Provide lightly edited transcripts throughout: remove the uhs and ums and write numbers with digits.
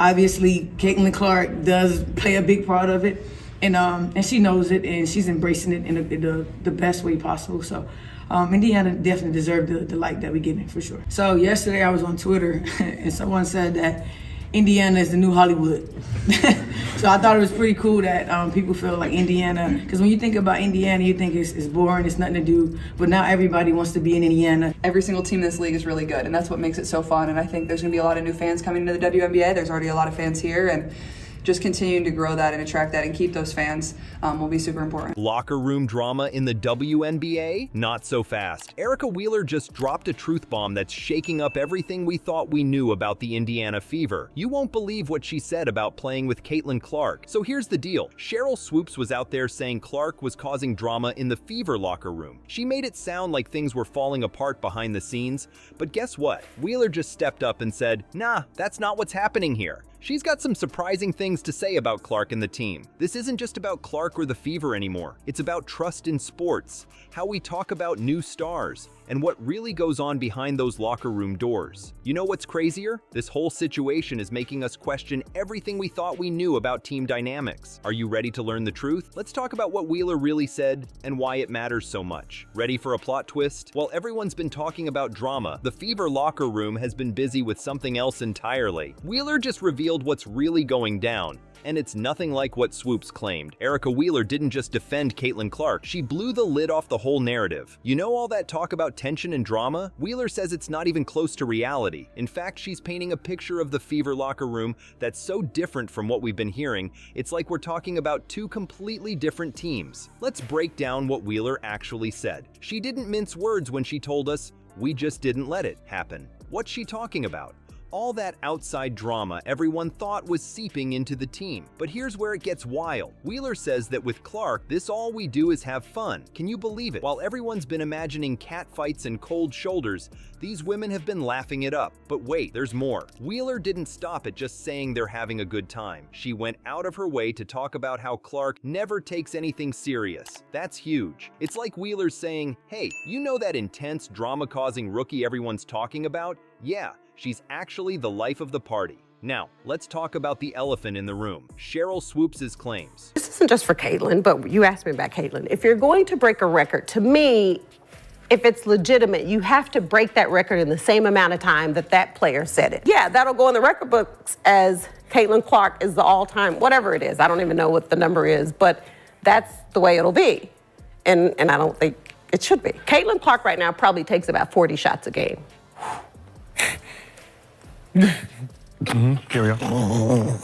Obviously, CaitlincLark does play a big part of it, and she knows it, and she's embracing it in the best way possible. So Indiana definitely deserved the light that we give it, for sure. So yesterday I was on Twitter, and someone said that Indiana is the new Hollywood. So I thought it was pretty cool that people feel like Indiana, because when you think about Indiana, you think it's boring, it's nothing to do, but now everybody wants to be in Indiana. Every single team in this league is really good, and that's what makes it so fun, and I think there's going to be a lot of new fans coming into the WNBA. There's already a lot of fans here, and just continuing to grow that and attract that and keep those fans will be super important. Locker room drama in the WNBA? Not so fast. Erica Wheeler just dropped a truth bomb that's shaking up everything we thought we knew about the Indiana Fever. You won't believe what she said about playing with CaitlincLark. So here's the deal. Sheryl Swoops was out there saying Clark was causing drama in the Fever locker room. She made it sound like things were falling apart behind the scenes, but guess what? Wheeler just stepped up and said, nah, that's not what's happening here. She's got some surprising things to say about Clark and the team. This isn't just about Clark or the Fever anymore. It's about trust in sports, how we talk about new stars, and what really goes on behind those locker room doors. You know what's crazier? This whole situation is making us question everything we thought we knew about team dynamics. Are you ready to learn the truth? Let's talk about what Wheeler really said and why it matters so much. Ready for a plot twist? While everyone's been talking about drama, the Fever locker room has been busy with something else entirely. Wheeler just revealed what's really going down, and it's nothing like what Swoops claimed. Erica Wheeler didn't just defend CaitlincLark, she blew the lid off the whole narrative. You know all that talk about tension and drama? Wheeler says it's not even close to reality. In fact, she's painting a picture of the Fever locker room that's so different from what we've been hearing, it's like we're talking about two completely different teams. Let's break down what Wheeler actually said. She didn't mince words when she told us, "We just didn't let it happen." What's she talking about? All that outside drama everyone thought was seeping into the team. But here's where it gets wild. Wheeler says that with Clark, this all we do is have fun. Can you believe it? While everyone's been imagining catfights and cold shoulders, these women have been laughing it up. But wait, there's more. Wheeler didn't stop at just saying they're having a good time. She went out of her way to talk about how Clark never takes anything serious. That's huge. It's like Wheeler's saying, hey, you know that intense, drama-causing rookie everyone's talking about? Yeah. She's actually the life of the party. Now, let's talk about the elephant in the room, Sheryl Swoops' claims. This isn't just for Caitlin, but you asked me about Caitlin. If you're going to break a record, to me, if it's legitimate, you have to break that record in the same amount of time that that player said it. Yeah, that'll go in the record books as CaitlincLark is the all-time, whatever it is. I don't even know what the number is, but that's the way it'll be. And I don't think it should be. CaitlincLark right now probably takes about 40 shots a game. Here we go.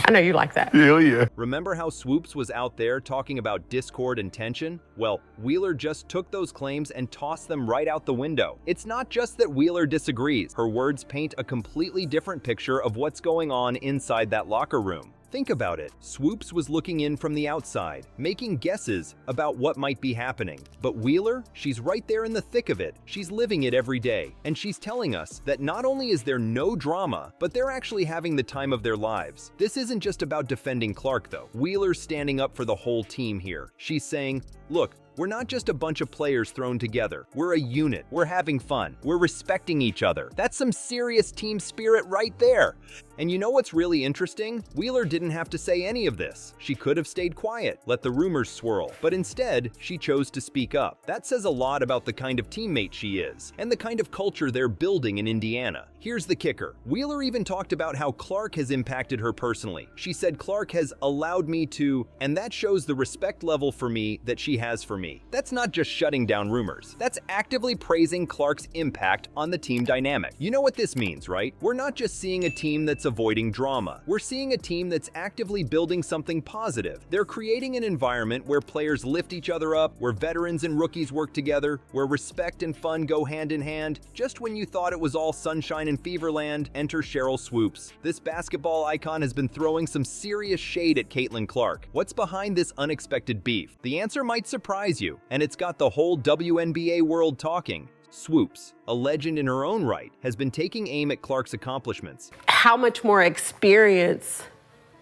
I know you like that. Hell yeah. Remember how Swoops was out there talking about discord and tension? Well, Wheeler just took those claims and tossed them right out the window. It's not just that Wheeler disagrees. Her words paint a completely different picture of what's going on inside that locker room. Think about it. Swoops was looking in from the outside, making guesses about what might be happening. But Wheeler, she's right there in the thick of it. She's living it every day. And she's telling us that not only is there no drama, but they're actually having the time of their lives. This isn't just about defending Clark, though. Wheeler's standing up for the whole team here. She's saying, look, we're not just a bunch of players thrown together. We're a unit. We're having fun. We're respecting each other. That's some serious team spirit right there. And you know what's really interesting? Wheeler didn't have to say any of this. She could have stayed quiet, let the rumors swirl, but instead, she chose to speak up. That says a lot about the kind of teammate she is, and the kind of culture they're building in Indiana. Here's the kicker. Wheeler even talked about how Clark has impacted her personally. She said Clark has allowed me to, and that shows the respect level for me that she has for me. That's not just shutting down rumors. That's actively praising Clark's impact on the team dynamic. You know what this means, right? We're not just seeing a team that's avoiding drama. We're seeing a team that's actively building something positive. They're creating an environment where players lift each other up, where veterans and rookies work together, where respect and fun go hand in hand. Just when you thought it was all sunshine and feverland, enter Sheryl Swoops. This basketball icon has been throwing some serious shade at CaitlincLark. What's behind this unexpected beef? The answer might surprise you, and it's got the whole WNBA world talking. Swoops, a legend in her own right, has been taking aim at Clark's accomplishments. How much more experience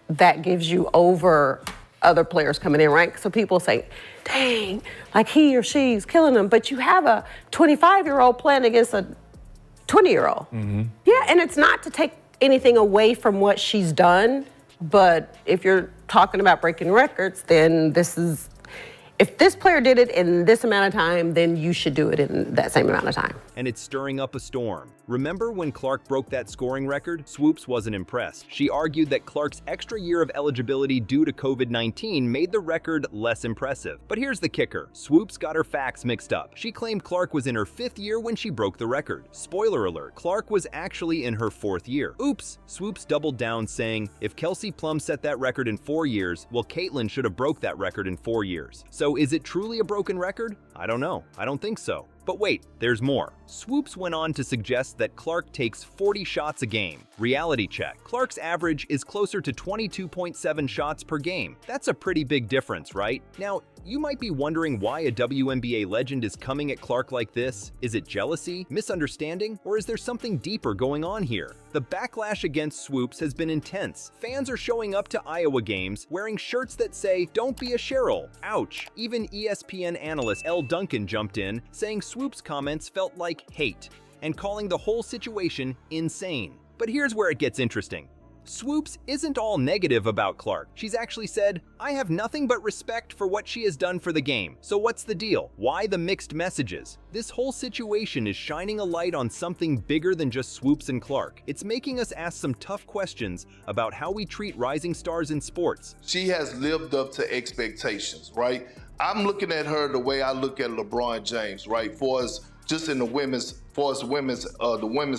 that gives you over other players coming in, right? So people say, dang, like he or she's killing them, but you have a 25-year-old playing against a 20-year-old. Mm-hmm. Yeah, and it's not to take anything away from what she's done. But if you're talking about breaking records, then if this player did it in this amount of time, then you should do it in that same amount of time. And it's stirring up a storm. Remember when Clark broke that scoring record? Swoops wasn't impressed. She argued that Clark's extra year of eligibility due to COVID-19 made the record less impressive. But here's the kicker. Swoops got her facts mixed up. She claimed Clark was in her 5th year when she broke the record. Spoiler alert, Clark was actually in her 4th year. Oops! Swoops doubled down, saying, if Kelsey Plum set that record in 4 years, well, Caitlin should have broke that record in 4 years. So is it truly a broken record? I don't know. I don't think so. But wait, there's more. Swoops went on to suggest that Clark takes 40 shots a game. Reality check. Clark's average is closer to 22.7 shots per game. That's a pretty big difference, right? Now, you might be wondering why a WNBA legend is coming at Clark like this. Is it jealousy, misunderstanding, or is there something deeper going on here? The backlash against Swoops has been intense. Fans are showing up to Iowa games wearing shirts that say, "Don't be a Sheryl." Ouch. Even ESPN analyst Elle Duncan jumped in, saying Swoops' comments felt like hate, and calling the whole situation insane. But here's where it gets interesting. Swoops isn't all negative about Clark. She's actually said, "I have nothing but respect for what she has done for the game. So what's the deal? Why the mixed messages?" This whole situation is shining a light on something bigger than just Swoops and Clark. It's making us ask some tough questions about how we treat rising stars in sports. She has lived up to expectations, right? I'm looking at her the way I look at LeBron James, right? For us, just in the women's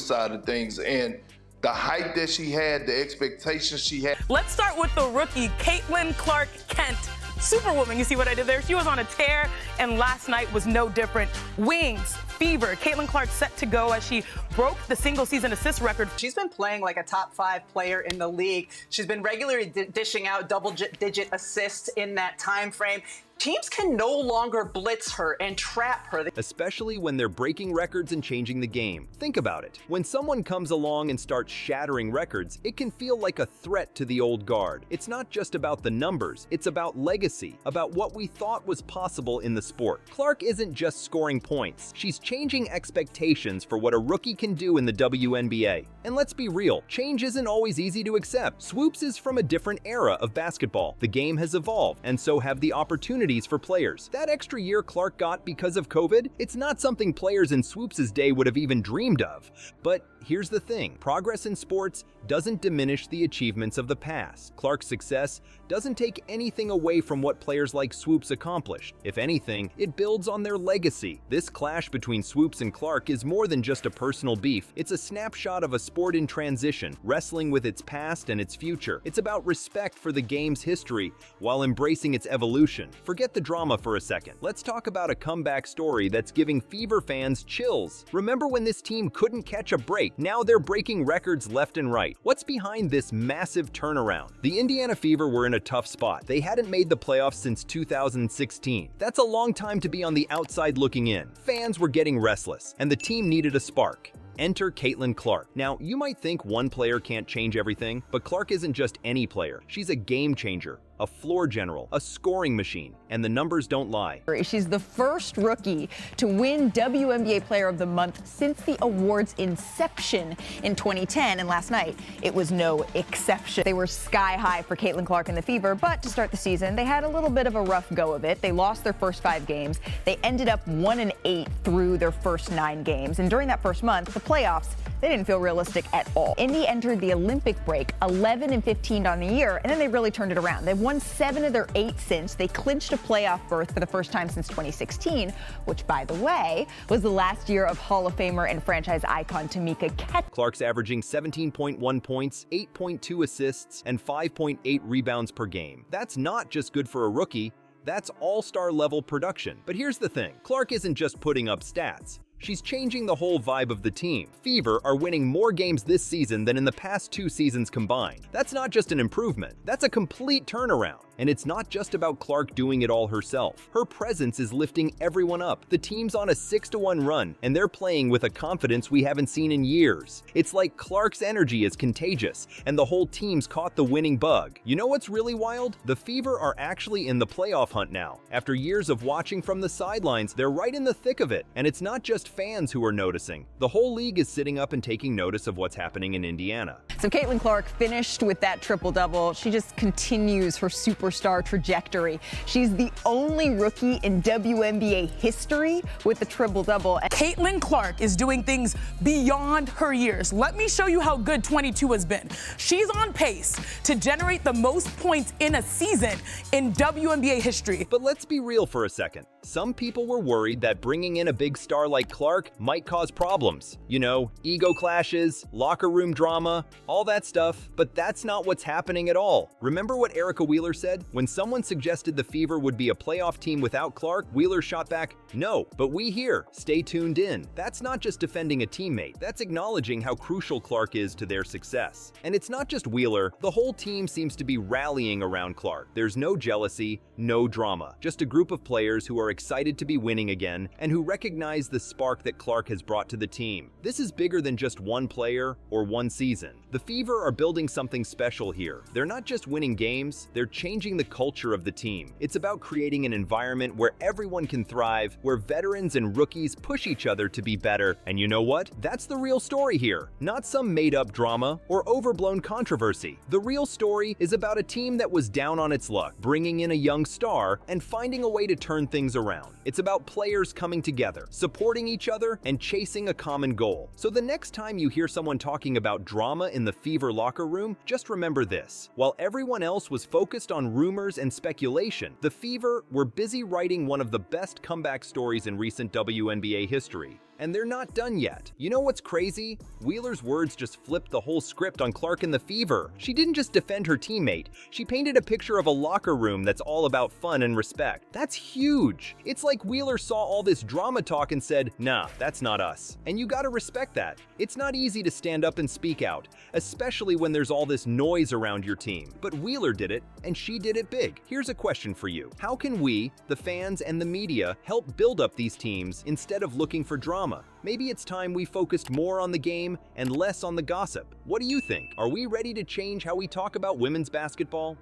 side of things, and the height that she had, the expectations she had. Let's start with the rookie, CaitlincLark Kent. Superwoman, you see what I did there? She was on a tear, and last night was no different. Wings, fever. CaitlincLark set to go as she broke the single-season assist record. She's been playing like a top 5 player in the league. She's been regularly dishing out double-digit assists in that time frame. Teams can no longer blitz her and trap her. Especially when they're breaking records and changing the game. Think about it. When someone comes along and starts shattering records, it can feel like a threat to the old guard. It's not just about the numbers, it's about legacy, about what we thought was possible in the sport. Clark isn't just scoring points. She's changing expectations for what a rookie can do in the WNBA. And let's be real, change isn't always easy to accept. Swoops is from a different era of basketball. The game has evolved, and so have the opportunities for players. That extra year Clark got because of COVID, it's not something players in Swoops' day would have even dreamed of. But here's the thing, progress in sports doesn't diminish the achievements of the past. Clark's success doesn't take anything away from what players like Swoops accomplished. If anything, it builds on their legacy. This clash between Swoops and Clark is more than just a personal beef. It's a snapshot of a sport in transition, wrestling with its past and its future. It's about respect for the game's history while embracing its evolution. Forget the drama for a second. Let's talk about a comeback story that's giving Fever fans chills. Remember when this team couldn't catch a break? Now they're breaking records left and right. What's behind this massive turnaround? The Indiana Fever were in a tough spot. They hadn't made the playoffs since 2016. That's a long time to be on the outside looking in. Fans were getting restless, and the team needed a spark. Enter CaitlincLark. Now, you might think one player can't change everything, but Clark isn't just any player. She's a game changer, a floor general, a scoring machine, and the numbers don't lie. She's the first rookie to win WNBA Player of the Month since the award's inception in 2010, and last night it was no exception. They were sky high for CaitlincLark and the Fever, but to start the season, they had a little bit of a rough go of it. They lost their first 5 games. They ended up 1-8 through their first 9 games, and during that first month, the playoffs, they didn't feel realistic at all. Indy entered the Olympic break 11-15 on the year, and then they really turned it around. They've won 7 of their 8 since. They clinched a playoff berth for the first time since 2016, which, by the way, was the last year of Hall of Famer and franchise icon Tamika Catchings. Clark's averaging 17.1 points, 8.2 assists, and 5.8 rebounds per game. That's not just good for a rookie, that's all-star level production. But here's the thing, Clark isn't just putting up stats. She's changing the whole vibe of the team. Fever are winning more games this season than in the past 2 seasons combined. That's not just an improvement, that's a complete turnaround. And it's not just about Clark doing it all herself. Her presence is lifting everyone up. The team's on a 6-1 run, and they're playing with a confidence we haven't seen in years. It's like Clark's energy is contagious, and the whole team's caught the winning bug. You know what's really wild? The Fever are actually in the playoff hunt now. After years of watching from the sidelines, they're right in the thick of it. And it's not just fans who are noticing. The whole league is sitting up and taking notice of what's happening in Indiana. So Caitlin Clark finished with that triple-double. She just continues her superstar trajectory. She's the only rookie in WNBA history with a triple-double. Caitlin Clark is doing things beyond her years. Let me show you how good 22 has been. She's on pace to generate the most points in a season in WNBA history. But let's be real for a second. Some people were worried that bringing in a big star like Clark might cause problems. You know, ego clashes, locker room drama, all that stuff. But that's not what's happening at all. Remember what Erica Wheeler said? When someone suggested the Fever would be a playoff team without Clark, Wheeler shot back, "No, but we here. Stay tuned in." That's not just defending a teammate. That's acknowledging how crucial Clark is to their success. And it's not just Wheeler. The whole team seems to be rallying around Clark. There's no jealousy, no drama. Just a group of players who are excited to be winning again and who recognize the spark that Clark has brought to the team. This is bigger than just one player or one season. The Fever are building something special here. They're not just winning games, they're changing the culture of the team. It's about creating an environment where everyone can thrive, where veterans and rookies push each other to be better. And you know what? That's the real story here, not some made-up drama or overblown controversy. The real story is about a team that was down on its luck, bringing in a young star and finding a way to turn things around. It's about players coming together, supporting each other, and chasing a common goal. So the next time you hear someone talking about drama in the Fever locker room, just remember this. While everyone else was focused on rumors and speculation, the Fever were busy writing one of the best comeback stories in recent WNBA history. And they're not done yet. You know what's crazy? Wheeler's words just flipped the whole script on Clark and the Fever. She didn't just defend her teammate, she painted a picture of a locker room that's all about fun and respect. That's huge. It's like Wheeler saw all this drama talk and said, "Nah, that's not us." And you gotta respect that. It's not easy to stand up and speak out, especially when there's all this noise around your team. But Wheeler did it, and she did it big. Here's a question for you. How can we, the fans and the media, help build up these teams instead of looking for drama? Maybe it's time we focused more on the game and less on the gossip. What do you think? Are we ready to change how we talk about women's basketball?